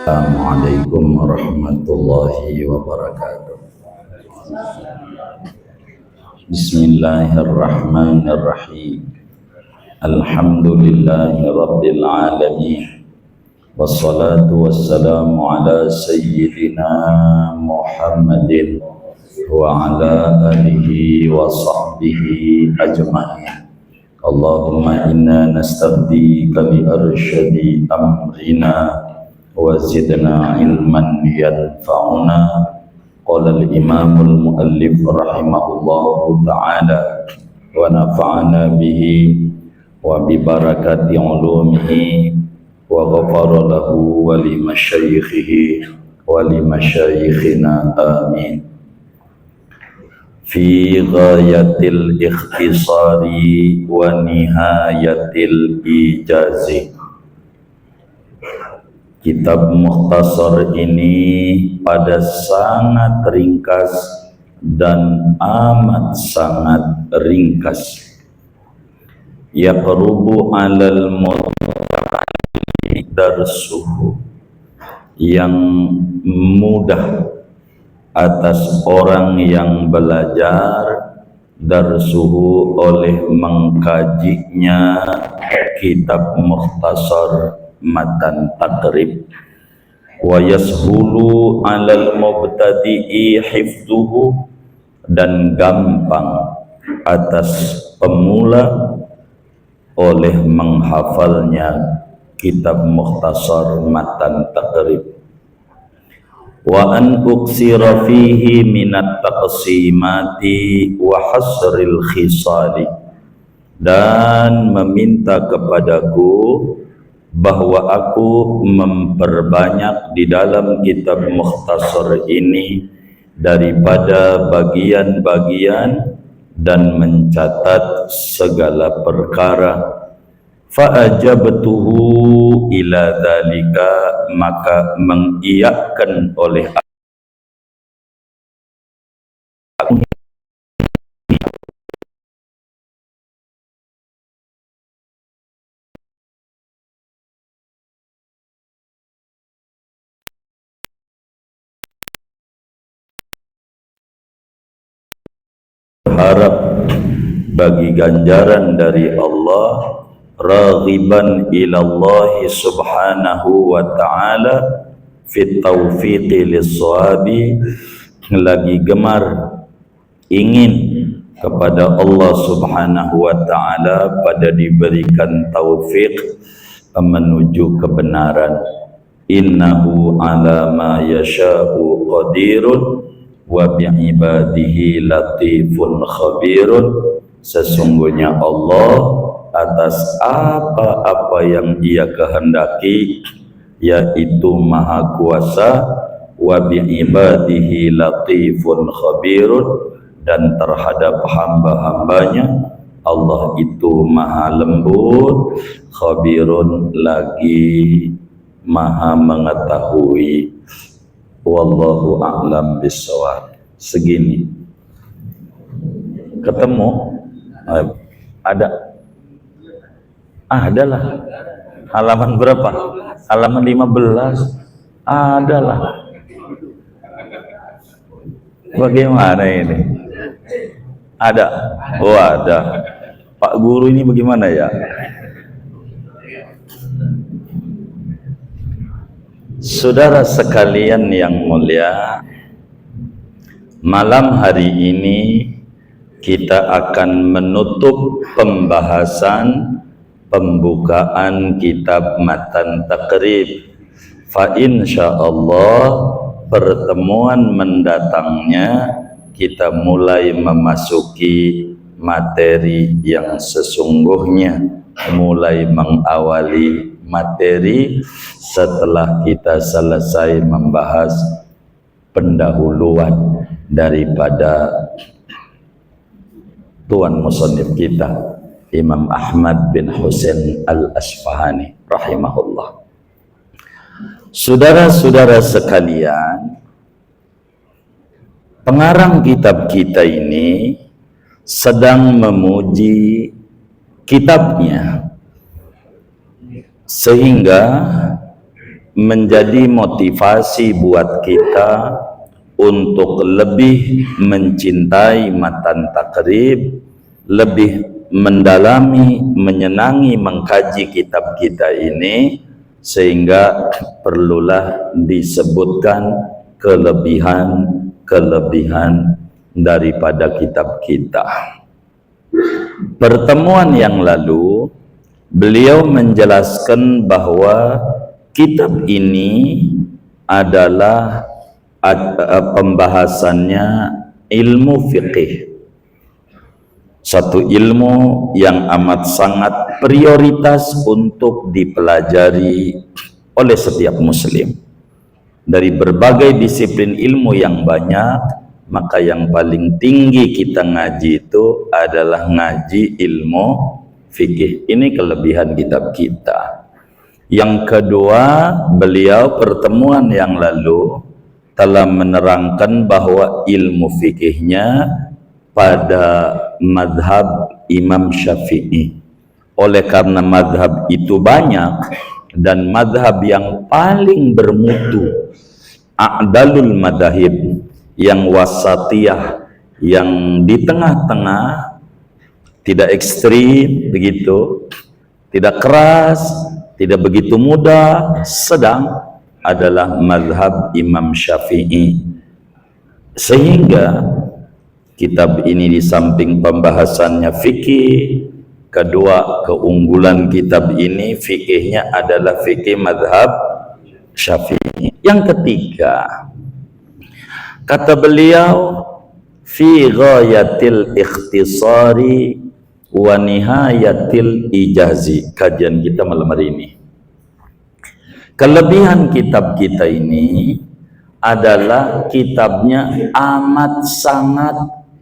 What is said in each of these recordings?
Assalamualaikum warahmatullahi wabarakatuh. Bismillahirrahmanirrahim. Alhamdulillahi rabbil alamin. Wassalatu wassalamu ala sayyidina Muhammadin wa ala alihi wa sahbihi ajma'in. Allahumma inna nasta'dika li arsyadi amrina wa zidna ilman yanfa'una. Qala al-imamul muallif rahimahullahu ta'ala wa nafa'ana bihi wa bi barakati ulumihi wa ghafara lahu wa li masyayikhihi wa li masyayikhina amin. Fi ghayatil ikhtisari wa nihayatil ijazi. Kitab Mukhtasar ini pada sangat ringkas dan amat sangat ringkas. Yaqrubu 'alal mutaqallim darsuhu, yang mudah atas orang yang belajar darsuhu oleh mengkajinya kitab Mukhtasar Matan Taqrib. Wa yashulu 'alal mubtadi'i hifdhuhu, dan gampang atas pemula oleh menghafalnya kitab Mukhtasar Matan Taqrib. Wa an uksira fihi minat taqsimati wa hasril khisali, dan meminta kepadaku bahwa aku memperbanyak di dalam kitab Mukhtasar ini daripada bagian-bagian dan mencatat segala perkara. Fa'ajabtuhu ila dzalika, maka mengiyakan oleh aku berharap bagi ganjaran dari Allah, raghiban ilallahi subhanahu wa ta'ala fit taufiqi lis-shawabi, lagi gemar ingin kepada Allah subhanahu wa ta'ala pada diberikan taufik menuju kebenaran. Innahu ala ma yasha'u qadirun wa bi'ibadihi latifun khabirun, sesungguhnya Allah atas apa-apa yang Ia kehendaki yaitu maha kuasa. Wa bi'ibadihi latifun khabirun, dan terhadap hamba-hambanya Allah itu maha lembut, khabirun, lagi maha mengetahui. Wallahu a'lam bishawab. Segini. Ketemu? Ada? Adalah. Halaman berapa? Halaman 15. Adalah. Bagaimana ini? Ada? Oh ada. Pak Guru ini bagaimana ya? Saudara sekalian yang mulia, malam hari ini kita akan menutup pembahasan pembukaan kitab Matan Taqrib. Fa insyaallah pertemuan mendatangnya kita mulai memasuki materi yang sesungguhnya, mulai mengawali materi setelah kita selesai membahas pendahuluan daripada tuan musannif kita Imam Ahmad bin Husain Al-Asfahani rahimahullah. Saudara-saudara sekalian, pengarang kitab kita ini sedang memuji kitabnya, sehingga menjadi motivasi buat kita untuk lebih mencintai matan takrib, lebih mendalami, menyenangi, mengkaji kitab kita ini, sehingga perlulah disebutkan kelebihan daripada kitab kita. Pertemuan yang lalu beliau menjelaskan bahwa kitab ini adalah pembahasannya ilmu fiqih, satu ilmu yang amat sangat prioritas untuk dipelajari oleh setiap muslim. Dari berbagai disiplin ilmu yang banyak, maka yang paling tinggi kita ngaji itu adalah ngaji ilmu fikih. Ini kelebihan kitab kita. Yang kedua, beliau pertemuan yang lalu telah menerangkan bahwa ilmu fikihnya pada madhab Imam Syafi'i. Oleh karena madhab itu banyak, dan madhab yang paling bermutu, a'dalul madahib, yang wasatiyah, yang di tengah-tengah, tidak ekstrim begitu, tidak keras, tidak begitu mudah, sedang, adalah madhab Imam Syafi'i. Sehingga kitab ini di samping pembahasannya fikih, kedua keunggulan kitab ini fikihnya adalah fikih madhab Syafi'i. Yang ketiga, kata beliau, fi ghayatil ikhtisari wa nihayatil ijazi. Kajian kita malam hari ini, kelebihan kitab kita ini adalah kitabnya amat sangat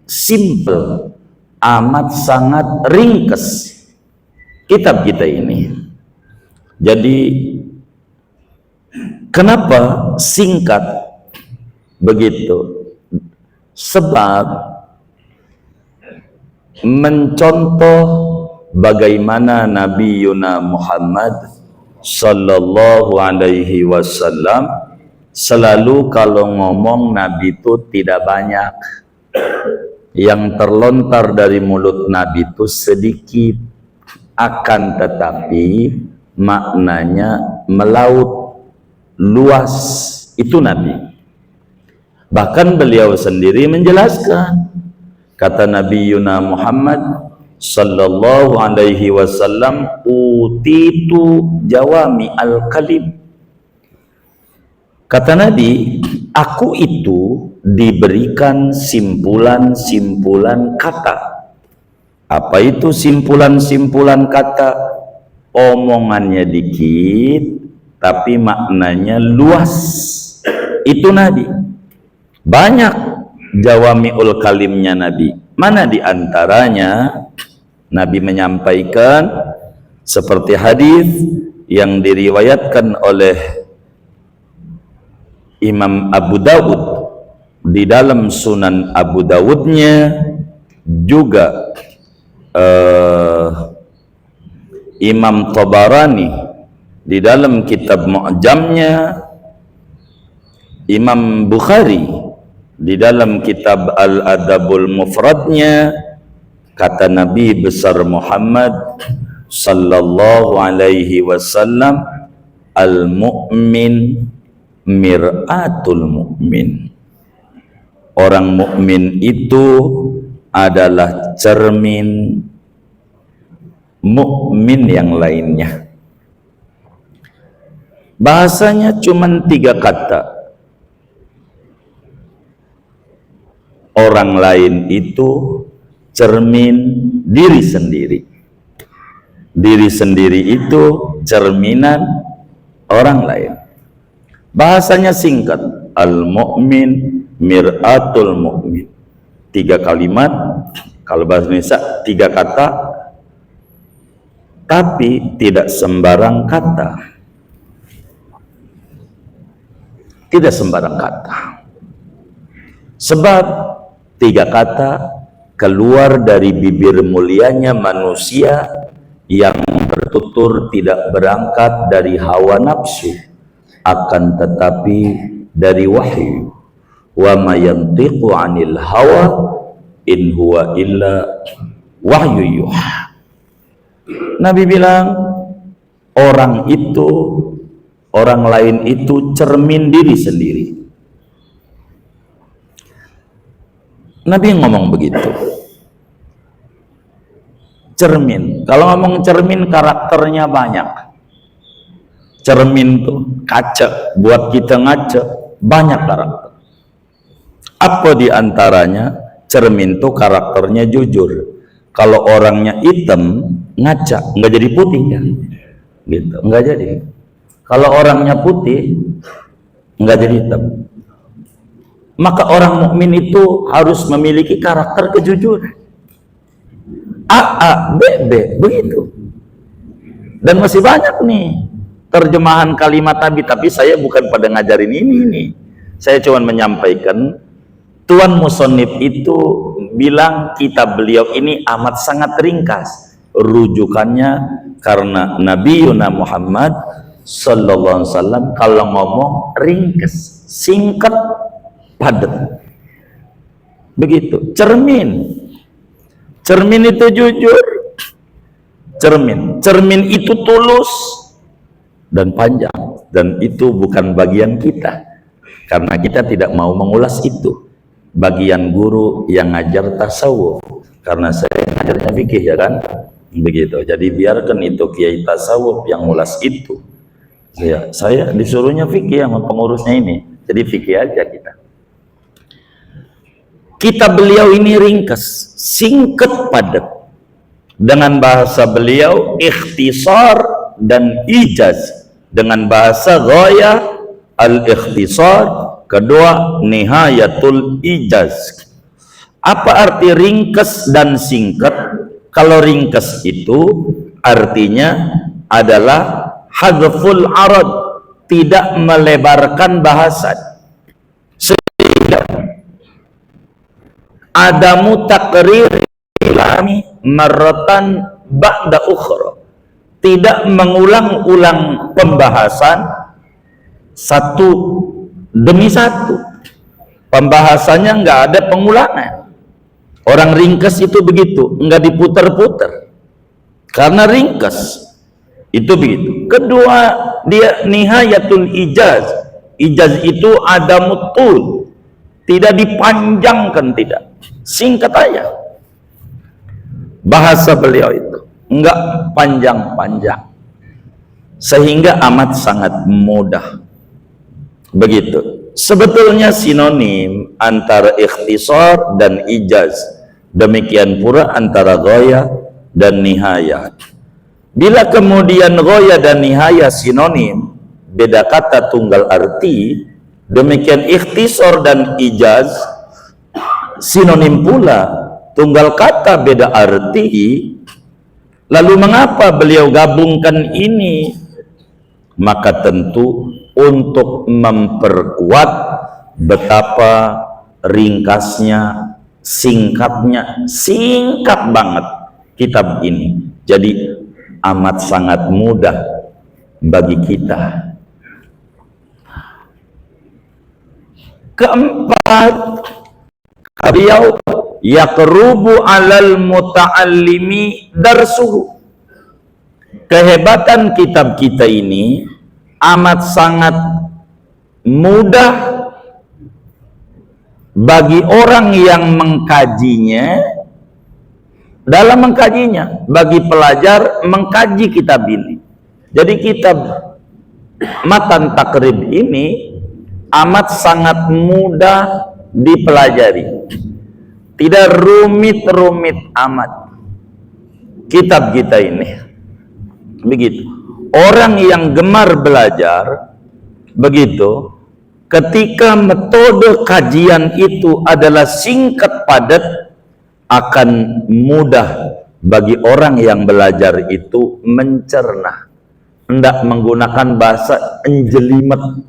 simple, amat sangat ringkas kitab kita ini. Jadi kenapa singkat begitu? Sebab mencontoh bagaimana Nabi Yuna Muhammad sallallahu alaihi wasallam selalu kalau ngomong Nabi itu tidak banyak, yang terlontar dari mulut Nabi itu sedikit, akan tetapi maknanya melaut, luas. Itu Nabi. Bahkan beliau sendiri menjelaskan, kata Nabi Yuna Muhammad sallallahu alaihi wasallam, utitu jawami al-kalim. Kata Nabi, aku itu diberikan simpulan-simpulan kata. Apa itu simpulan-simpulan kata? Omongannya dikit, tapi maknanya luas. Itu Nabi. Banyak jawami'ul kalimnya Nabi. Mana di antaranya Nabi menyampaikan seperti hadis yang diriwayatkan oleh Imam Abu Dawud di dalam Sunan Abu Dawudnya, juga Imam Tabarani di dalam kitab Mu'jamnya, Imam Bukhari di dalam kitab Al-Adabul Mufradnya. Kata Nabi besar Muhammad sallallahu alaihi wasallam, al-mu'min mir'atul mu'min. Orang mukmin itu adalah cermin mukmin yang lainnya. Bahasanya cuma 3 kata. Orang lain itu cermin diri sendiri. Diri sendiri itu cerminan orang lain. Bahasanya singkat, al-mu'min mir'atul mu'min. 3 kalimat, kalau bahasa Indonesia 3 kata, tapi tidak sembarang kata. Tidak sembarang kata. Sebab 3 kata keluar dari bibir mulianya manusia yang bertutur tidak berangkat dari hawa nafsu, akan tetapi dari wahyu. Wa ma yantiqu 'anil hawa in huwa illa wahyu yuha. Nabi bilang orang lain itu cermin diri sendiri. Nabi ngomong begitu. Cermin. Kalau ngomong cermin karakternya banyak. Cermin tuh kaca, buat kita ngaca, banyak karakter. Apa diantaranya? Cermin tuh karakternya jujur. Kalau orangnya hitam, ngaca, nggak jadi putih kan? Gitu, nggak jadi. Kalau orangnya putih, nggak jadi hitam. Maka orang mukmin itu harus memiliki karakter kejujuran. A, B, B, begitu. Dan masih banyak nih terjemahan kalimat Nabi, tapi saya bukan pada ngajarin ini. Saya cuma menyampaikan Tuan Musonib itu bilang kitab beliau ini amat sangat ringkas. Rujukannya karena Nabi Yuna Muhammad sallallahu alaihi wasallam kalau ngomong ringkas, singkat, padat. Begitu. Cermin itu jujur. Cermin itu tulus dan panjang, dan itu bukan bagian kita karena kita tidak mau mengulas itu. Bagian guru yang ngajar tasawuf, karena saya ngajarnya fikih ya kan, begitu. Jadi biarkan itu kiai tasawuf yang ngulas itu. Saya disuruhnya fikih sama pengurusnya ini, jadi fikih aja kita. Kitab beliau ini ringkas, singkat, padat. Dengan bahasa beliau ikhtisar dan ijaz. Dengan bahasa ghayah al-ikhtisar, kedua nihayatul ijaz. Apa arti ringkas dan singkat? Kalau ringkas itu artinya adalah hadful arad, tidak melebarkan bahasan. Sehingga adamu takrir ilami marratan ba'da ukhra, tidak mengulang-ulang pembahasan satu demi satu. Pembahasannya nggak ada pengulangan. Orang ringkas itu begitu, nggak diputar-putar karena ringkas itu begitu. Kedua, dia nihayatul ijaz. Ijaz itu ada mutul, tidak dipanjangkan, tidak, singkat aja. Bahasa beliau itu enggak panjang-panjang, sehingga amat sangat mudah. Begitu. Sebetulnya sinonim antara ikhtisar dan ijaz. Demikian pula antara ghayah dan nihayah. Bila kemudian ghayah dan nihayah sinonim, beda kata tunggal arti, demikian ikhtisar dan ijaz sinonim pula, tunggal kata beda arti. Lalu mengapa beliau gabungkan ini? Maka tentu untuk memperkuat betapa ringkasnya, singkatnya, singkat banget kitab ini. Jadi amat sangat mudah bagi kita. Keempat, beliau yaqrubu alal muta'allimi darsuhu. Kehebatan kitab kita ini amat sangat mudah bagi orang yang mengkajinya. Dalam mengkajinya, bagi pelajar mengkaji kitab ini. Jadi kitab Matan Takrib ini amat sangat mudah dipelajari, tidak rumit-rumit amat kitab kita ini. Begitu. Orang yang gemar belajar, begitu, ketika metode kajian itu adalah singkat, padat, akan mudah bagi orang yang belajar itu mencerna. Hendak menggunakan bahasa enjelimet,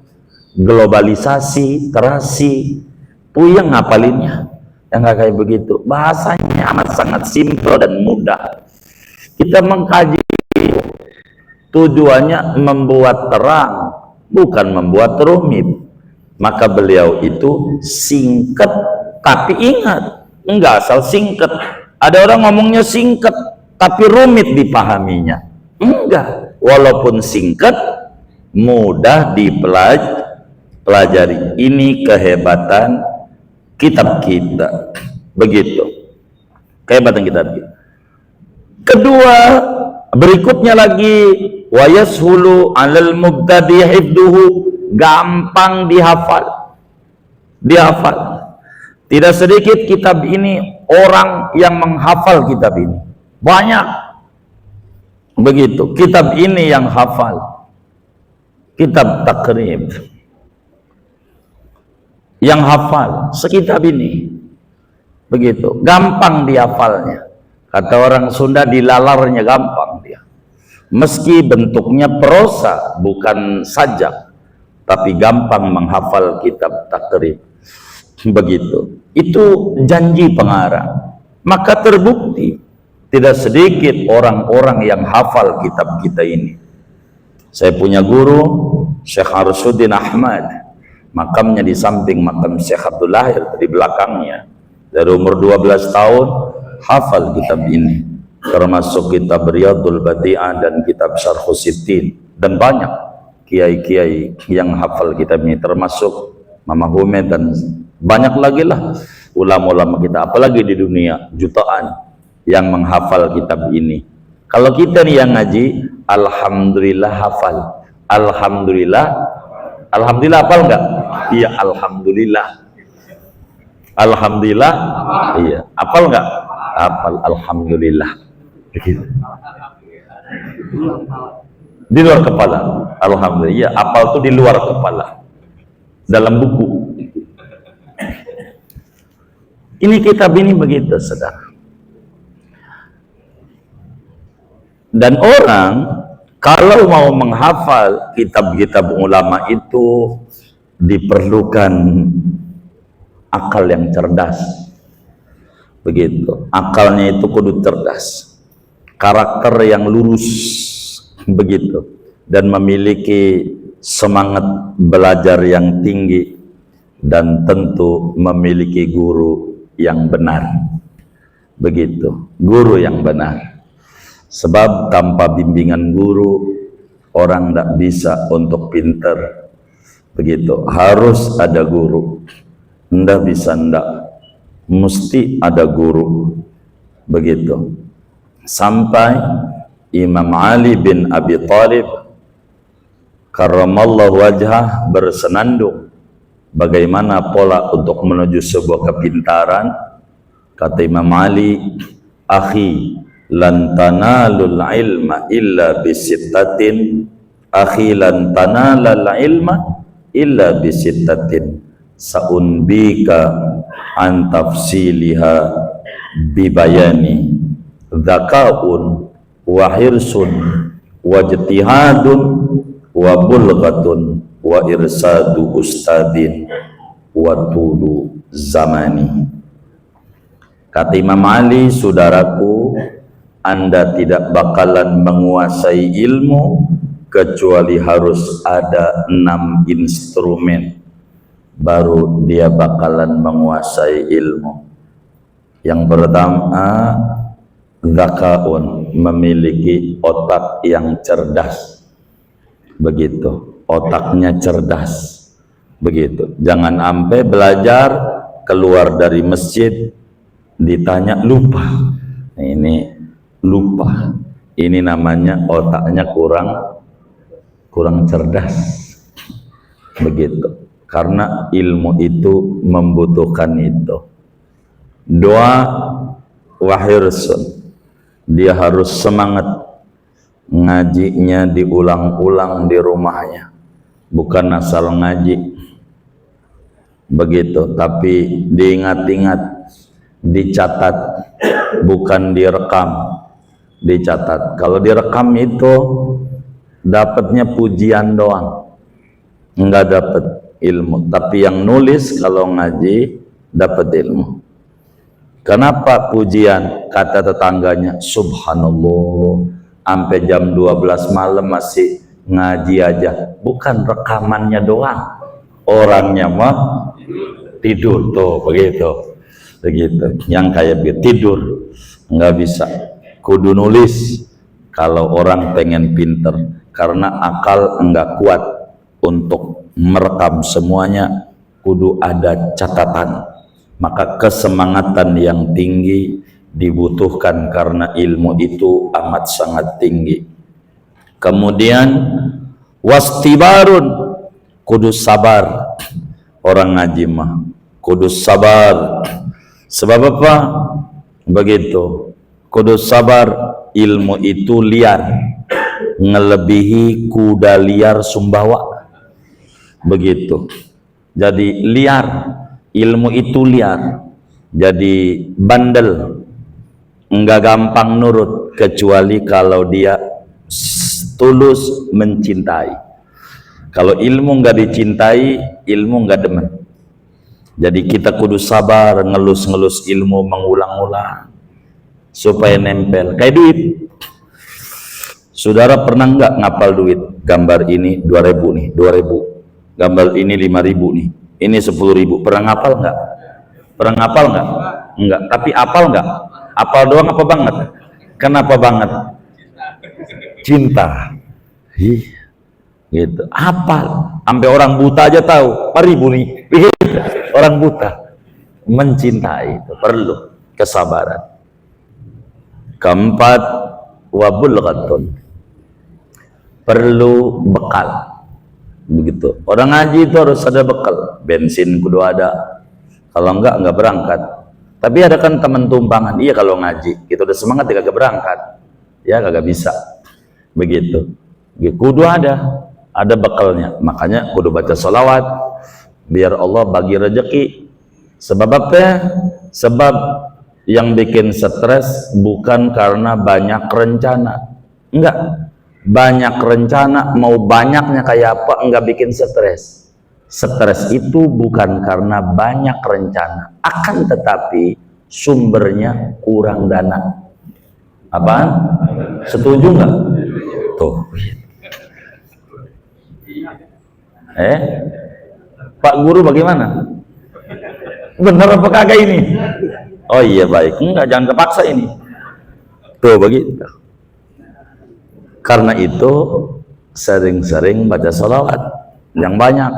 globalisasi, terasi, puyeng ngapalinnya. Yang nggak kayak begitu. Bahasanya amat sangat simpel dan mudah. Kita mengkaji tujuannya membuat terang bukan membuat rumit. Maka beliau itu singkat, tapi ingat, enggak asal singkat. Ada orang ngomongnya singkat tapi rumit dipahaminya. Enggak, walaupun singkat mudah dipelajari. Ini kehebatan kitab kita. Begitu kehebatan kitab kita. Kedua, berikutnya lagi, wa yashulu 'alal mubtadi hifduhu, gampang dihafal. Tidak sedikit kitab ini orang yang menghafal kitab ini. Banyak. Begitu. Kitab ini yang hafal. Kitab Takrib. Yang hafal sekitab ini. Begitu. Gampang dihafalnya. Kata orang Sunda, dilalarnya gampang dia. Meski bentuknya prosa, bukan sajak, tapi gampang menghafal kitab Takrib. Begitu. Itu janji pengarang. Maka terbukti tidak sedikit orang-orang yang hafal kitab kita ini. Saya punya guru Syekh Arsuddin Ahmad, makamnya di samping makam Syekh Abdul Lahir, di belakangnya. Dari umur 12 tahun hafal kitab ini, termasuk kitab Riyadul Badi'ah dan kitab Syarhus Sittin, dan banyak kiai-kiai yang hafal kitab ini, termasuk Mama Humed dan banyak lagi lah ulama-ulama kita, apalagi di dunia jutaan yang menghafal kitab ini. Kalau kita nih yang ngaji, alhamdulillah hafal. Alhamdulillah hafal enggak? Iya, alhamdulillah. Alhamdulillah, iya. Hafal enggak? Hafal, alhamdulillah. Begitu. Di luar kepala, alhamdulillah. Iya, hafal itu di luar kepala. Dalam buku. Ini kitab ini begitu, saudara. Dan orang kalau mau menghafal kitab-kitab ulama itu diperlukan akal yang cerdas. Begitu. Akalnya itu kudu cerdas. Karakter yang lurus. Begitu. Dan memiliki semangat belajar yang tinggi, dan tentu memiliki guru yang benar. Begitu. Guru yang benar. Sebab tanpa bimbingan guru orang tidak bisa untuk pinter. Begitu. Harus ada guru. Ndak bisa ndak. Mesti ada guru. Begitu. Sampai Imam Ali bin Abi Thalib karramallahu wajhah bersenandung bagaimana pola untuk menuju sebuah kepintaran. Kata Imam Ali, akhi lan tanalul ilma illa bisittatin, akhi lan tanalul ilma illa bisittatin, saunbika an tafsiliha bibayani, dzakaun wa hirsun wa ijtihadun wa bulghatun wa irsadu ustadin wa tulu zamani. Kata Imam Ali, saudaraku, Anda tidak bakalan menguasai ilmu kecuali harus ada 6 instrumen baru dia bakalan menguasai ilmu. Yang pertama, zakaun, memiliki otak yang cerdas. Begitu, otaknya cerdas. Begitu. Jangan sampai belajar keluar dari masjid ditanya lupa. Ini lupa. Ini namanya otaknya kurang cerdas. Begitu. Karena ilmu itu membutuhkan itu. Doa wahirsun. Dia harus semangat ngajinya, diulang-ulang di rumahnya. Bukan asal ngaji. Begitu, tapi diingat-ingat, dicatat, bukan direkam. Dicatat. Kalau direkam itu dapatnya pujian doang, enggak dapat ilmu. Tapi yang nulis kalau ngaji dapat ilmu. Kenapa pujian? Kata tetangganya, subhanallah, sampai jam 12 malam masih ngaji aja, bukan rekamannya doang, orangnya mah tidur tuh, begitu. Yang kayak tidur nggak bisa, kudu nulis. Kalau orang pengen pinter, karena akal nggak kuat untuk merekam semuanya, kudu ada catatan. Maka kesemangatan yang tinggi dibutuhkan karena ilmu itu amat sangat tinggi. Kemudian wastibarun, kudu sabar. Orang ngaji mah kudu sabar. Sebab apa? Begitu, kudu sabar. Ilmu itu liar, ngelebihi kuda liar Sumbawa. Begitu. Jadi liar, ilmu itu liar, jadi bandel, enggak gampang nurut kecuali kalau dia tulus mencintai. Kalau ilmu enggak dicintai, ilmu enggak demen. Jadi kita kudu sabar ngelus-ngelus ilmu, mengulang-ulang supaya nempel kayak duit. Saudara pernah enggak ngapal duit? Gambar ini 2000 nih, 2000. Gambar ini 5000 nih, ini 10.000. Pernah ngapal nggak? Pernah ngapal nggak? Enggak. Tapi apal nggak? Apal doang apa banget? Kenapa banget? Cinta. Gitu. Apal. Sampai orang buta aja tahu. 4.000 nih. Orang buta. Mencintai itu perlu kesabaran. Keempat, wabulghatun, perlu bekal. Begitu. Orang ngaji itu harus ada bekal. Bensin kudu ada. Kalau enggak berangkat. Tapi ada kan teman tumpangan. Iya kalau ngaji, kita udah semangat ya kagak berangkat. Ya kagak bisa. Begitu. Kudu ada bekalnya. Makanya kudu baca sholawat biar Allah bagi rezeki. Sebab apa? Sebab yang bikin stres bukan karena banyak rencana. Enggak. Banyak rencana, mau banyaknya kayak apa, enggak bikin stres. Stres itu bukan karena banyak rencana, akan tetapi sumbernya kurang dana. Apaan? Setuju nggak? Tuh. Pak Guru bagaimana? Benar apa kagak ini? Oh iya baik, enggak, jangan kepaksa ini. Tuh begitu. Karena itu sering-sering baca sholawat yang banyak.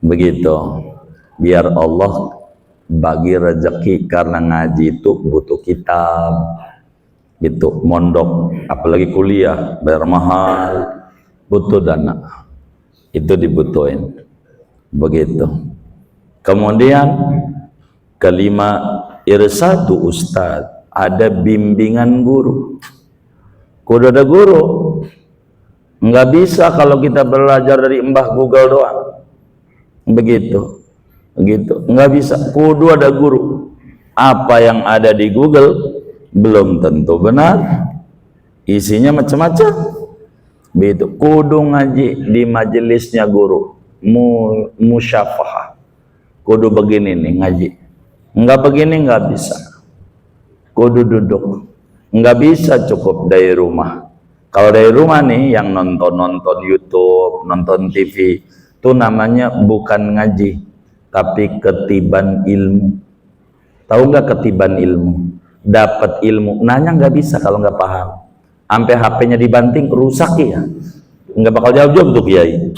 Begitu. Biar Allah bagi rezeki, karena ngaji itu butuh kitab. Gitu, mondok, apalagi kuliah, bayar mahal, butuh dana. Itu dibutuhin. Begitu. Kemudian kelima, irsadu ustadz, ada bimbingan guru. Kudu ada guru. Nggak bisa kalau kita belajar dari Mbah Google doang. Begitu. Nggak bisa. Kudu ada guru. Apa yang ada di Google belum tentu benar. Isinya macam-macam. Begitu. Kudu ngaji di majelisnya guru. Musyafahah. Kudu begini nih ngaji. Nggak begini nggak bisa. Kudu duduk. Nggak bisa cukup dari rumah. Kalau dari rumah nih yang nonton YouTube, nonton TV, itu namanya bukan ngaji, tapi ketiban ilmu. Tahu nggak ketiban ilmu? Dapat ilmu, nanya nggak bisa kalau nggak paham. Sampai HP-nya dibanting, rusak ya. Nggak bakal jawab tuh kiai.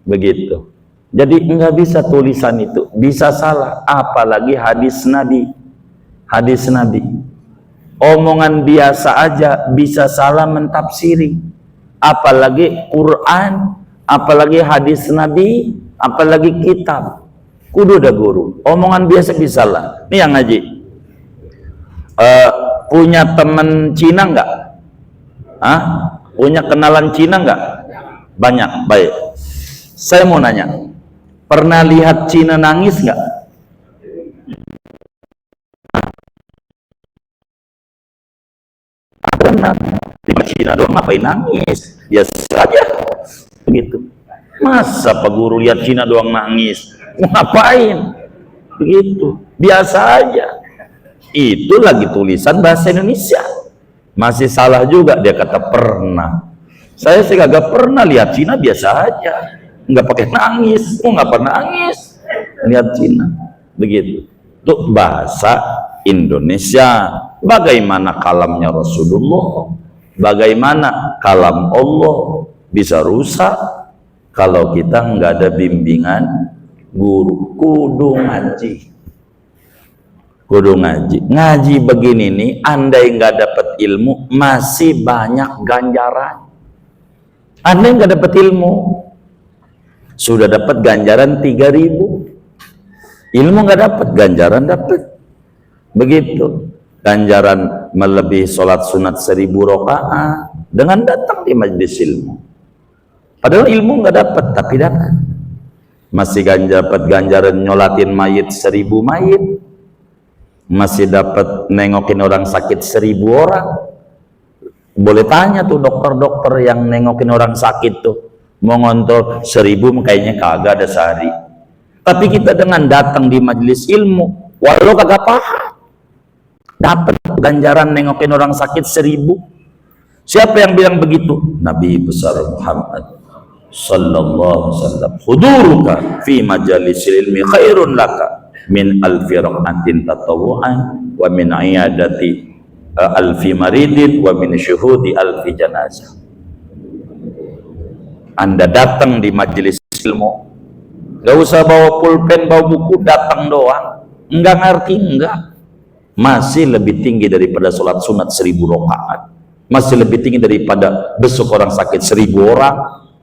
Begitu. Jadi nggak bisa tulisan itu, bisa salah. Apalagi hadis Nabi. Hadis Nabi. Omongan biasa aja bisa salah mentafsiri, apalagi Quran, apalagi hadis Nabi, apalagi kitab. Kudu ada guru. Omongan biasa bisa salah. Nih yang ngaji. Punya teman Cina nggak? Punya kenalan Cina nggak? Banyak. Baik. Saya mau nanya, pernah lihat Cina nangis nggak? Di Cina doang ngapain nangis? Biasa saja. Begitu. Masa Pak Guru lihat Cina doang nangis? Ngapain? Begitu. Biasa aja. Itu lagi tulisan bahasa Indonesia. Masih salah juga dia kata pernah. Saya sih kagak pernah lihat Cina, biasa aja, nggak pakai nangis, nggak pernah nangis lihat Cina. Begitu. Itu bahasa Indonesia. Bagaimana kalamnya Rasulullah, bagaimana kalam Allah bisa rusak kalau kita nggak ada bimbingan guru. Kudu ngaji, kudu ngaji. Ngaji begini nih, andai nggak dapat ilmu masih banyak ganjaran. Andai nggak dapat ilmu sudah dapat ganjaran 3.000. Ilmu nggak dapat, ganjaran dapat. Begitu. Ganjaran melebihi sholat sunat 1.000 rakaat dengan datang di majelis ilmu. Padahal ilmu nggak dapat, tapi dapat. Masih dapat ganjaran nyolatin mayit 1.000 mayit. Masih dapat nengokin orang sakit 1.000 orang. Boleh tanya tuh dokter-dokter yang nengokin orang sakit tuh, mau ngontrol 1.000 kayaknya kagak ada sehari. Tapi kita dengan datang di majelis ilmu, walau kagak paham, dapat ganjaran nengokin orang sakit 1.000. Siapa yang bilang begitu? Nabi besar Muhammad sallallahu alaihi wasallam. Huduruka fi majalisil ilmi khairun laka min alfi rak'atin tatawu'an wa min iyadati alfi maridin wa min syuhudi alfi janazah. Anda datang di majelis ilmu, gak usah bawa pulpen, bawa buku, datang doang, enggak ngerti, enggak, masih lebih tinggi daripada sholat sunat 1.000 rakaat, masih lebih tinggi daripada besok orang sakit 1.000 orang,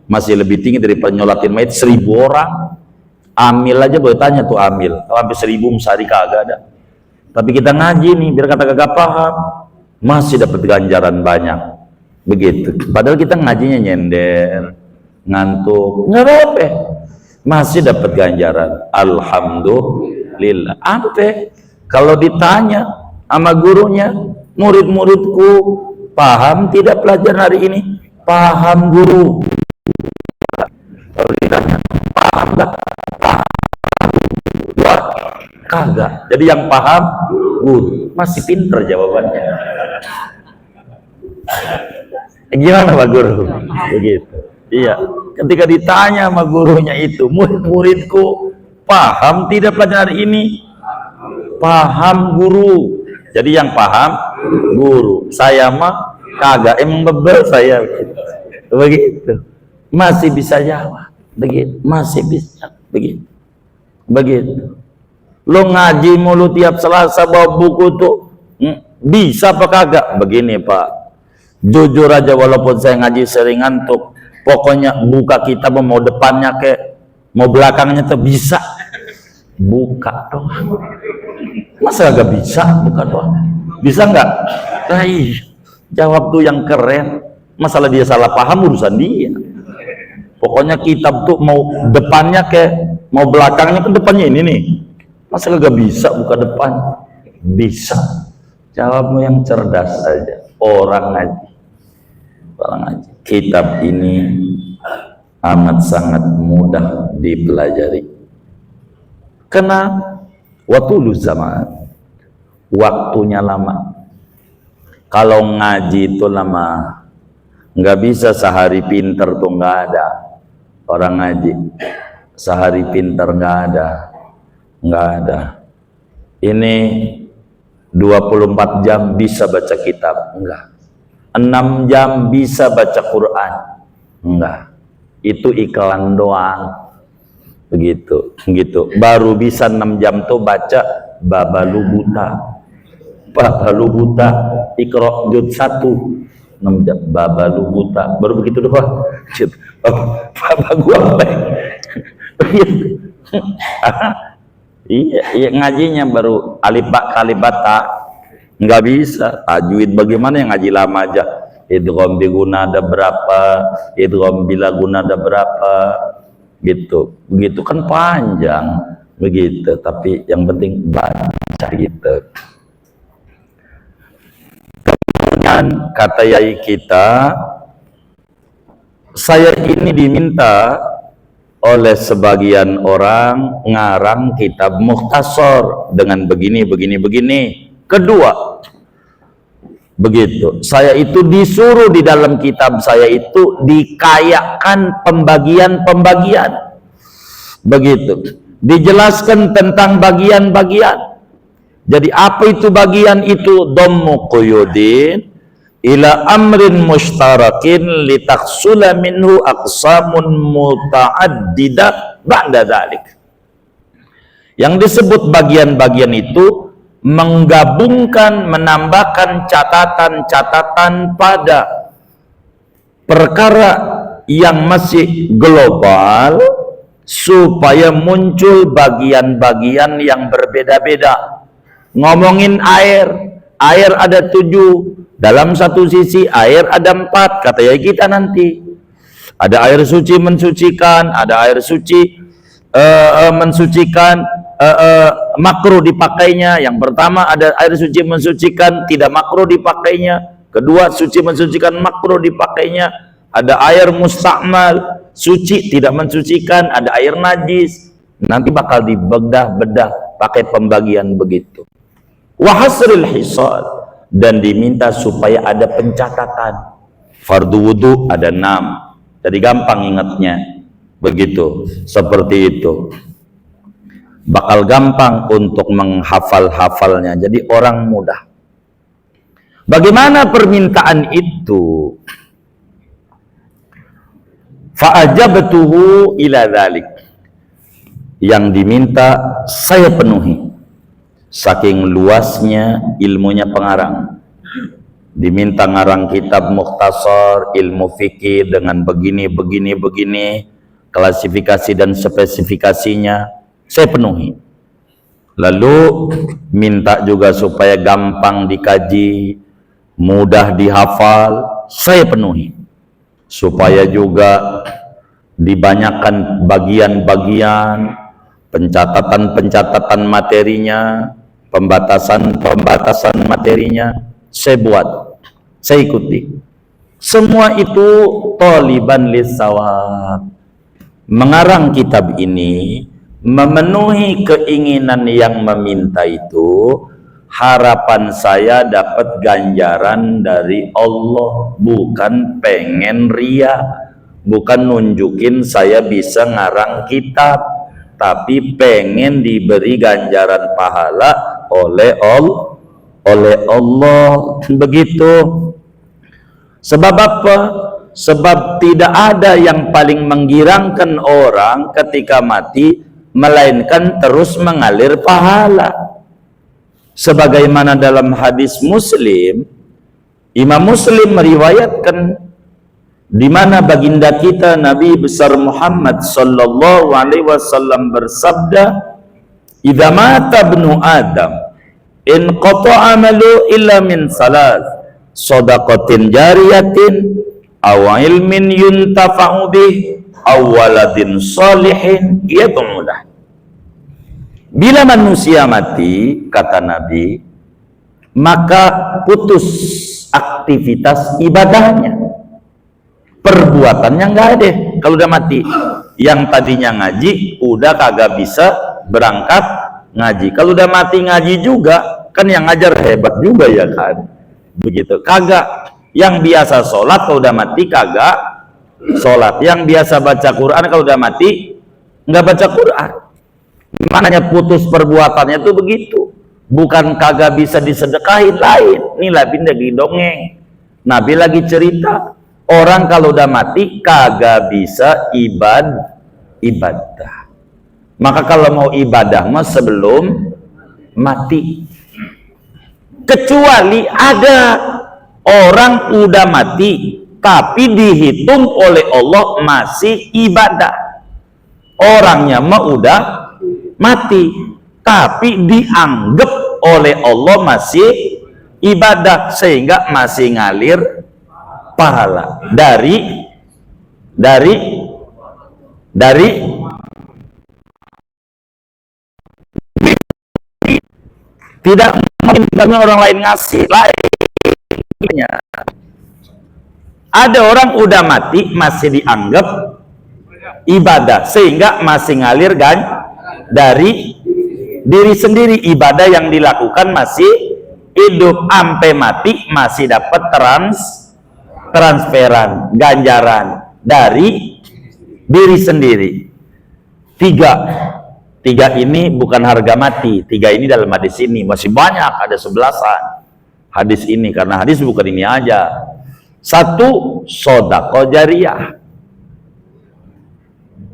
masih lebih tinggi daripada nyolatin mayit 1.000 orang. Amil aja boleh tanya tuh amil, kalau sampai 1.000 sehari kagak ada. Tapi kita ngaji nih, biar kata kagak paham, masih dapat ganjaran banyak. Begitu. Padahal kita ngajinya nyender, ngantuk, nggak apa-apa, masih dapat ganjaran. Alhamdulillah. Apa? Kalau ditanya sama gurunya, murid-muridku paham tidak pelajaran hari ini? Paham guru. Kalau ditanya paham nggak? Paham. Kagak. Jadi yang paham guru. Masih pinter jawabannya. Gimana Pak Guru? Begitu. Iya, ketika ditanya sama gurunya itu, murid-muridku paham tidak pelajaran hari ini? Paham guru. Jadi yang paham guru. Saya mah kagak, emang bebel saya. Begitu. Masih bisa jawab. Begitu. Masih bisa. Begitu. Begitu. Lo ngaji mulu tiap Selasa bawa buku tuh, bisa apa kagak? Begini Pak. Jujur aja walaupun saya ngaji sering ngantuk, pokoknya buka kitab mau depannya ke mau belakangnya tuh bisa. Buka doang. Masa gak bisa buka doang? Bisa nggak? Jawab tuh yang keren. Masalah dia salah paham urusan dia. Pokoknya kitab tuh mau depannya ke mau belakangnya ke depannya ini nih. Masa gak bisa buka depan? Bisa. Jawabmu yang cerdas aja. Orang ngaji. Orang ngaji. Kitab ini amat sangat mudah dipelajari. Karena waktu zaman, waktunya lama. Kalau ngaji itu lama, nggak bisa sehari pinter tuh, nggak ada orang ngaji. Sehari pinter nggak ada. Ini 24 jam bisa baca kitab, enggak. 6 jam bisa baca Quran, enggak. Itu iklan doang. Begitu. Baru bisa 6 jam tuh baca Babalu Buta. Iqra juz 1. 6 jam Babalu Buta. Baru begitu doang. Bapak gua apa? Iya, ngajinya baru alif ba kalif bata. Nggak bisa. Tajwid bagaimana yang ngaji lama aja. Idgham bi guna ada berapa, idgham bila guna ada berapa, gitu. Begitu kan panjang begitu, tapi yang penting baca gitu. Kemudian kata yai kita, saya ini diminta oleh sebagian orang ngarang kitab mukhtasar dengan begini. Kedua, Begitu. Saya itu disuruh di dalam kitab saya itu dikayakan pembagian-pembagian. Begitu. Dijelaskan tentang bagian-bagian. Jadi apa itu bagian itu? Dhammu quyudin ila amrin mushtarakin litaksula minhu aqsamun muta'addidah ba'da dzalik. Yang disebut bagian-bagian itu menggabungkan, menambahkan catatan-catatan pada perkara yang masih global supaya muncul bagian-bagian yang berbeda-beda. Ngomongin air ada 7, dalam satu sisi air ada 4, kata ya kita nanti. Ada air suci mensucikan, ada air suci mensucikan, makruh dipakainya. Yang pertama ada air suci mensucikan, tidak makruh dipakainya. Kedua, suci mensucikan, makruh dipakainya. Ada air musta'mal, suci tidak mensucikan. Ada air najis. Nanti bakal dibedah-bedah pakai pembagian begitu. Wahasril hisal, dan diminta supaya ada pencatatan. Fardu wudu ada 6. Jadi gampang ingatnya. Begitu, seperti itu. Bakal gampang untuk menghafal-hafalnya. Jadi orang mudah. Bagaimana permintaan itu? Fa'ajabtuhu ila dzalik. Yang diminta saya penuhi. Saking luasnya ilmunya pengarang. Diminta ngarang kitab mukhtasar ilmu fikih dengan begini, klasifikasi dan spesifikasinya saya penuhi. Lalu minta juga supaya gampang dikaji, mudah dihafal, saya penuhi. Supaya juga dibanyakan bagian-bagian, pencatatan materinya, pembatasan materinya, saya buat, saya ikuti. Semua itu taliban lisawab. Mengarang kitab ini memenuhi keinginan yang meminta itu, harapan saya dapat ganjaran dari Allah, bukan pengen ria, bukan nunjukin saya bisa ngarang kitab, tapi pengen diberi ganjaran pahala oleh Allah. Begitu. Sebab apa? Sebab tidak ada yang paling menggirangkan orang ketika mati melainkan terus mengalir pahala. Sebagaimana dalam hadis Muslim, Imam Muslim meriwayatkan, di mana baginda kita Nabi besar Muhammad sallallahu alaihi wasallam bersabda, "Idza mata ibnu Adam in qata'a amalu illa min salas, shadaqatin jariyatin aw ilmin yuntafa'u bih aw waladin shalihin yad'u lah." Bila manusia mati, kata Nabi, maka putus aktivitas ibadahnya, perbuatannya nggak ada kalau udah mati. Yang tadinya ngaji udah kagak bisa berangkat ngaji. Kalau udah mati ngaji juga, kan yang ngajar hebat juga ya kan, begitu. Kagak. Yang biasa sholat kalau udah mati kagak sholat. Yang biasa baca Quran kalau udah mati nggak baca Quran. Makanya putus perbuatannya tuh begitu. Bukan kagak bisa disedekahin, lain. Ini Nabi lagi dongeng, Nabi lagi cerita. Orang kalau udah mati kagak bisa ibadah. Maka kalau mau ibadah mah sebelum mati. Kecuali ada orang udah mati tapi dihitung oleh Allah masih ibadah. Orangnya mah udah mati tapi dianggap oleh Allah masih ibadah, sehingga masih ngalir pahala dari tidak mungkin karena orang lain ngasih lainnya. Ada orang udah mati masih dianggap ibadah, sehingga masih ngalir dari diri sendiri, ibadah yang dilakukan masih hidup sampai mati masih dapat transferan ganjaran dari diri sendiri. Tiga ini bukan harga mati. Tiga ini dalam hadis ini masih banyak, ada 11-an hadis ini, karena hadis bukan ini aja. Satu, sodaqah jariyah,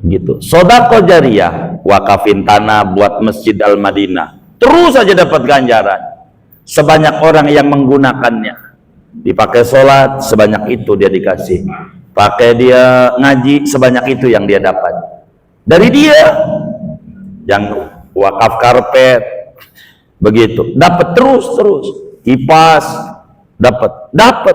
gitu. Sodaqah jariyah, wakafin tanah buat Masjid Al-Madinah, terus saja dapat ganjaran. Sebanyak orang yang menggunakannya, dipakai sholat sebanyak itu dia dikasih, pakai dia ngaji sebanyak itu yang dia dapat dari dia. Yang wakaf karpet begitu dapat terus kipas dapat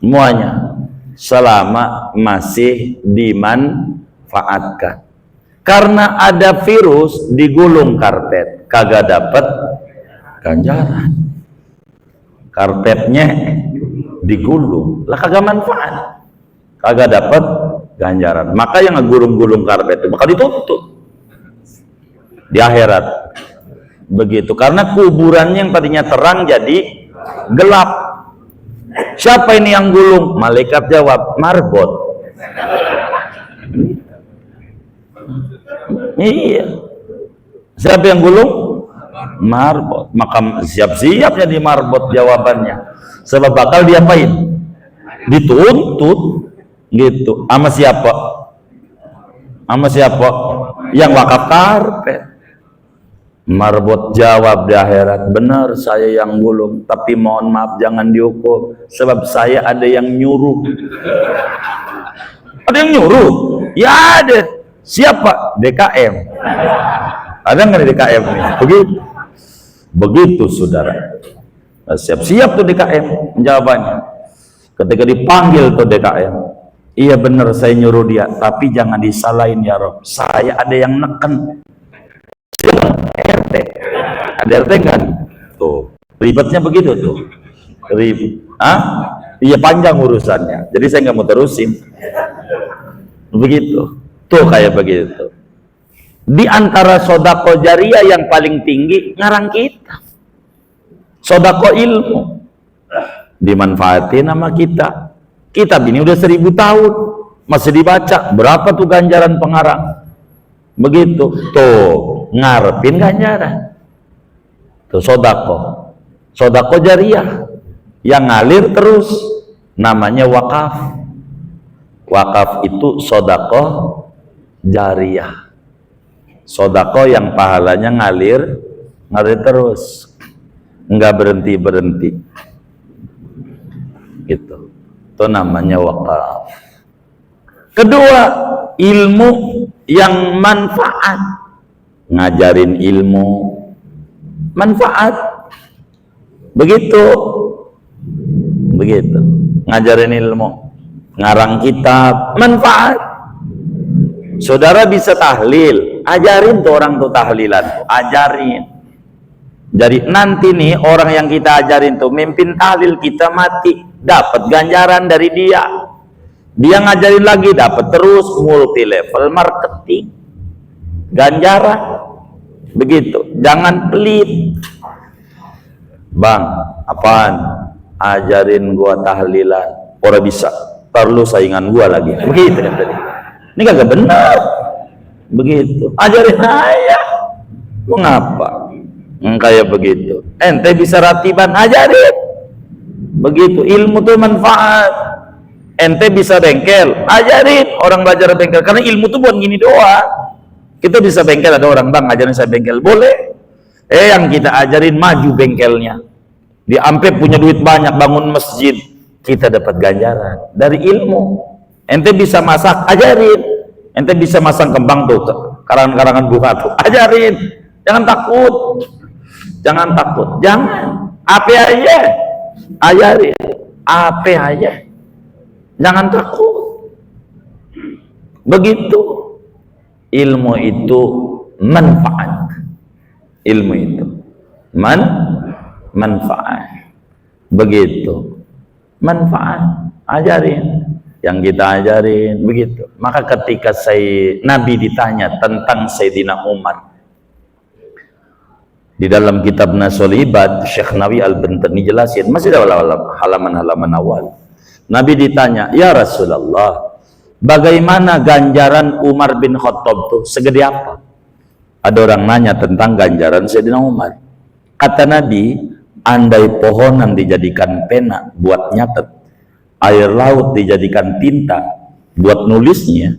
semuanya selama masih dimanfaatkan. Karena ada virus digulung karpet kagak dapat ganjaran, karpetnya digulung lah kagak manfaat, kagak dapat ganjaran. Maka yang ngegulung-gulung karpet itu bakal dituntut di akhirat begitu, karena kuburannya yang tadinya terang jadi gelap. Siapa ini yang gulung? Malaikat jawab, marbot. Iya, siapa yang gulung? Marbot. Maka siap-siap jadi marbot jawabannya, sebab bakal diapain? Dituntut gitu. Sama siapa? Sama siapa? Yang wakaf karpet. Marbot jawab di akhirat, benar saya yang gulung, tapi mohon maaf jangan dihukum, sebab saya ada yang nyuruh. Ada yang nyuruh? Ya ada. Siapa? DKM. Ada nggak di DKM nih? Begitu saudara. Nah, siap-siap tuh DKM jawabannya. Ketika dipanggil tuh DKM, iya benar saya nyuruh dia, tapi jangan disalahin ya Rob, saya ada yang neken. RT. Ada RT kan? Tuh, ribetnya begitu tuh. Iya panjang urusannya. Jadi saya nggak mau terusin. Begitu. Tuh kayak begitu. Di antara sodaqah jariyah yang paling tinggi ngarang kita. Sodaqah ilmu. Dimanfaatin sama kita. Kitab ini udah 1000 tahun masih dibaca. Berapa tuh ganjaran pengarang? Begitu. Tuh. Ngarepin ganjaran tuh sodaqah jariyah yang ngalir terus, namanya wakaf. Wakaf itu sodaqah jariyah, sodaqah yang pahalanya ngalir terus, nggak berhenti gitu. Itu namanya wakaf. Kedua, ilmu yang manfaat. Ngajarin ilmu manfaat, begitu ngajarin ilmu, ngarang kitab manfaat. Saudara bisa tahlil, ajarin tuh orang tuh tahlilan, ajarin. Jadi nanti nih orang yang kita ajarin tuh mimpin tahlil, kita mati dapat ganjaran dari dia ngajarin lagi dapat terus, multi level marketing ganjaran. Begitu, jangan pelit. Bang, apaan? Ajarin gua tahlilan. Orang bisa, perlu saingan gua lagi. Begitu kan tadi. Ini kagak benar. Begitu. Ajarin aja. Lu ngapa? Kayak begitu. Ente bisa ratiban, ajarin. Begitu, ilmu tuh manfaat. Ente bisa bengkel, ajarin orang belajar bengkel, karena ilmu tuh buat gini doang. Kita bisa bengkel, ada orang, bang ajarin saya bengkel, boleh. Yang kita ajarin maju bengkelnya, dia sampai punya duit banyak, bangun masjid, kita dapat ganjaran dari ilmu. Ente bisa masak, ajarin. Ente bisa masang kembang tuh, karangan-karangan bunga tuh, ajarin. Jangan takut, jangan apa aja ajarin, apa aja, jangan takut. Begitu. Ilmu itu manfaat. Ilmu itu manfaat. Begitu. Manfaat. Ajarin. Yang kita ajarin. Begitu. Maka ketika Nabi ditanya tentang Sayyidina Umar, Di dalam kitab Nasul Ibad, Syekh Nawawi Al-Bantani jelasin, masih dalam halaman-halaman awal. Nabi ditanya, ya Rasulullah, bagaimana ganjaran Umar bin Khattab tuh? Segede apa? Ada orang nanya tentang ganjaran Sayyidina Umar. Kata Nabi, andai pohonan dijadikan pena buat nyatet, air laut dijadikan tinta buat nulisnya,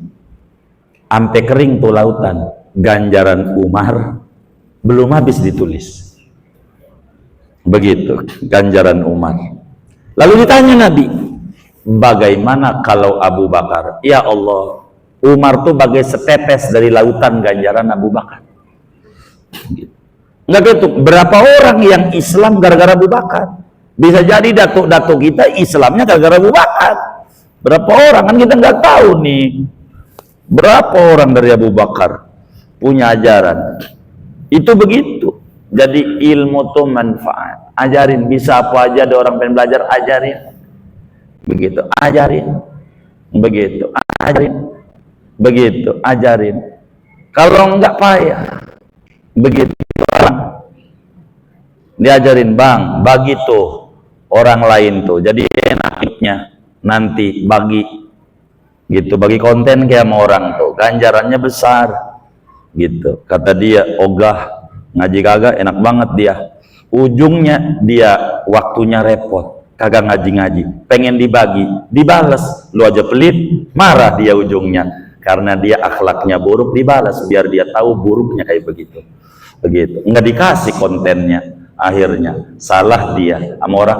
sampai kering tuh lautan, ganjaran Umar belum habis ditulis. Begitu ganjaran Umar. Lalu ditanya Nabi, bagaimana kalau Abu Bakar? Ya Allah, Umar tuh bagai setetes dari lautan ganjaran Abu Bakar. Enggak gitu. Berapa orang yang Islam gara-gara Abu Bakar? Bisa jadi datuk-datuk kita Islamnya gara-gara Abu Bakar. Berapa orang kan kita nggak tahu nih. Berapa orang dari Abu Bakar punya ajaran? Itu begitu. Jadi ilmu tuh manfaat. Ajarin, bisa apa aja, ada orang pengen belajar, ajarin. Begitu, ajarin. Begitu, ajarin. Begitu, ajarin. Kalau enggak payah. Begitu. Diajarin, Bang, bagi tuh orang lain tuh. Jadi enaknya nanti bagi gitu, bagi konten kayak sama orang tuh. Ganjarannya besar. Gitu, kata dia, ogah ngaji kagak enak banget dia, ujungnya dia waktunya repot, kagak ngaji-ngaji, pengen dibagi, dibales, lu aja pelit, marah dia ujungnya, karena dia akhlaknya buruk, dibalas biar dia tahu buruknya kayak begitu. Nggak dikasih kontennya, akhirnya salah dia sama orang,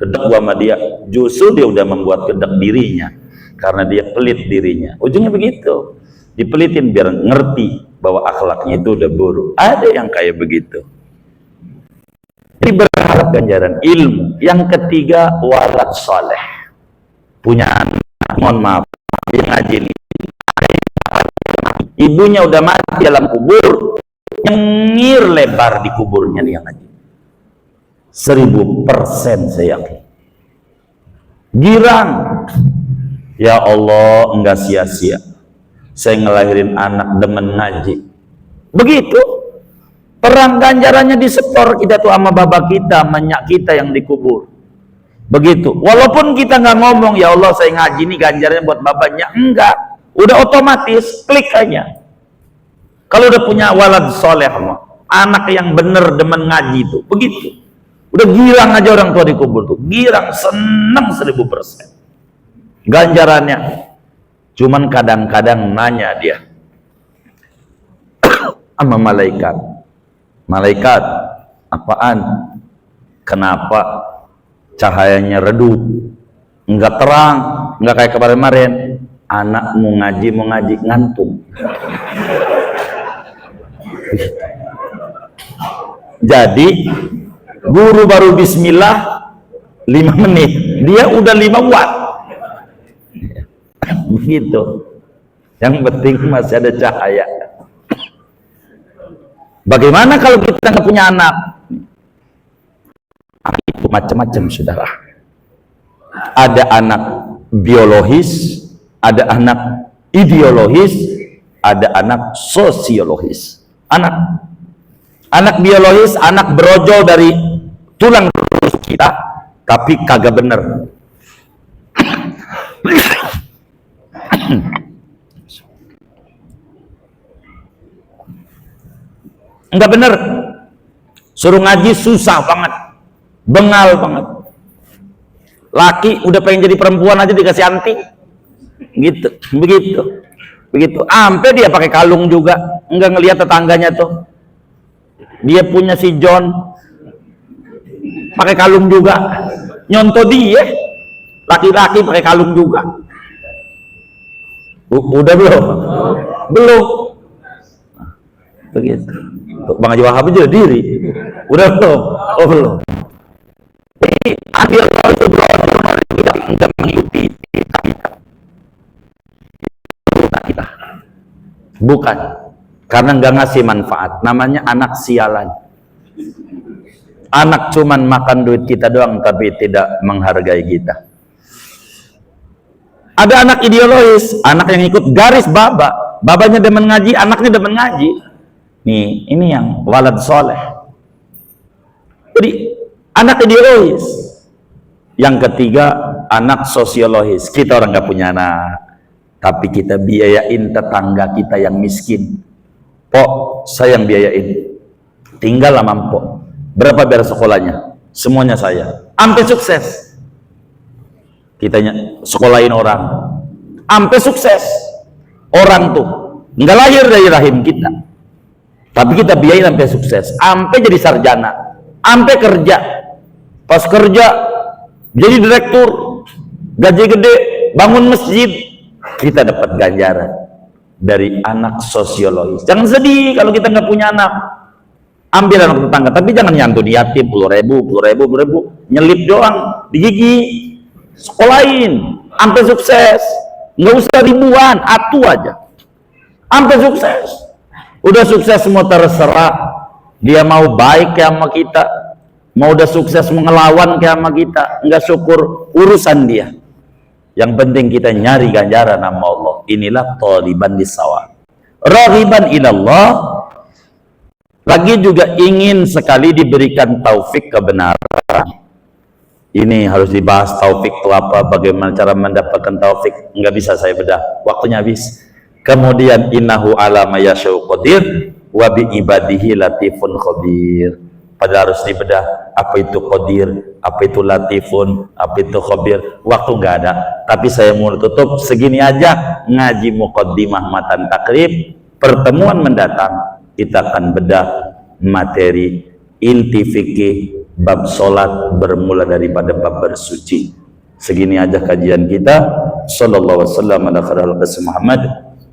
kedek gua sama dia, justru dia udah membuat kedek dirinya karena dia pelit dirinya, ujungnya begitu, dipelitin biar ngerti bahwa akhlaknya itu udah buruk. Ada yang kayak begitu. Jadi berharap ganjaran ilmu. Yang ketiga, walad soleh, punya anak, mohon maaf, yang ngaji ini, ibunya udah mati dalam kubur, nyengir lebar di kuburnya dia ngaji. 1000% saya yakin. Girang, ya Allah, enggak sia-sia saya ngelahirin anak demen ngaji. Begitu. Perang ganjarannya disetor kita tuh sama bapak kita, menyak kita yang dikubur. Begitu. Walaupun kita nggak ngomong, ya Allah saya ngaji nih ganjarannya buat babanya. Enggak. Udah otomatis, klik aja. Kalau udah punya walad soleh, anak yang bener demen ngaji tuh. Begitu. Udah girang aja orang tua dikubur tuh. Girang, senang 1000%. Ganjarannya. Cuman kadang-kadang nanya dia sama malaikat, malaikat apaan? Kenapa cahayanya redup, enggak terang, enggak kayak kemarin-kemarin? Anak mau ngaji ngantuk. Jadi guru baru bismillah 5 menit, dia udah 5 watt. Begitu. Yang penting masih ada cahaya. Bagaimana kalau kita nggak punya anak? Anak itu macam-macam, saudara. Ada anak biologis, ada anak ideologis, ada anak sosiologis. Anak biologis, anak berojol dari tulang rusuk kita, tapi kagak bener. Enggak bener, suruh ngaji susah banget, bengal banget. Laki udah pengen jadi perempuan aja dikasih anting, gitu, begitu. Sampai dia pakai kalung juga, enggak ngelihat tetangganya tuh, dia punya si John, pakai kalung juga, nyontoh dia, laki-laki pakai kalung juga. Udah belum? Belum. Begitu. Bang Haji Wahab aja diri. Udah belum? Oh belum. Jadi adil itu kita mengikuti kita. Bukan. Karena nggak ngasih manfaat. Namanya anak sialan. Anak cuman makan duit kita doang tapi tidak menghargai kita. Ada anak ideologis, anak yang ikut garis baba, babanya demen ngaji, anaknya demen ngaji. Nih, ini yang walad soleh. Jadi anak ideologis. Yang ketiga, anak sosiologis. Kita orang nggak punya anak, tapi kita biayain tetangga kita yang miskin. Pok, saya yang biayain. Tinggal sama Pok. Berapa biar sekolahnya? Semuanya saya. Sampai sukses. Kita sekolahin orang. Sampai sukses. Orang tuh nggak lahir dari rahim kita, tapi kita biayain sampai sukses, sampai jadi sarjana, sampai kerja. Pas kerja jadi direktur, gaji gede, bangun masjid, kita dapat ganjaran dari anak sosiologis. Jangan sedih kalau kita nggak punya anak. Ambil anak tetangga, tapi jangan nyantun yatim 10.000, nyelip doang di gigi. Sekolahin sampai sukses, nggak usah ribuan, atu aja sampai sukses. Udah sukses semua terserah dia mau baik kayak sama kita, mau udah sukses mengelawan kayak sama kita, nggak syukur, urusan dia. Yang penting kita nyari ganjaran sama Allah. Inilah thaliban lisawab, raghiban ilallah. Lagi juga ingin sekali diberikan taufik kebenaran. Ini harus dibahas, taufik itu apa, bagaimana cara mendapatkan taufik. Nggak bisa saya bedah, waktunya habis. Kemudian innahu ala ma yasya'u qadir wa bi ibadihi latifun khabir. Padahal harus dibedah, apa itu qadir, apa itu latifun, apa itu khabir. Waktu nggak ada, tapi saya mau tutup segini aja ngaji muqaddimah matan takrib. Pertemuan mendatang kita akan bedah materi inti fikih bab solat bermula daripada bab bersuci. Segini aja kajian kita. Sallallahu wasallam ala khairil Muhammad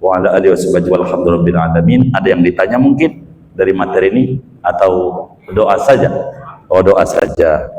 wa ala alihi washabihi walhamdulillahil alamin. Ada yang ditanya mungkin dari materi ini atau doa saja? Oh, doa saja.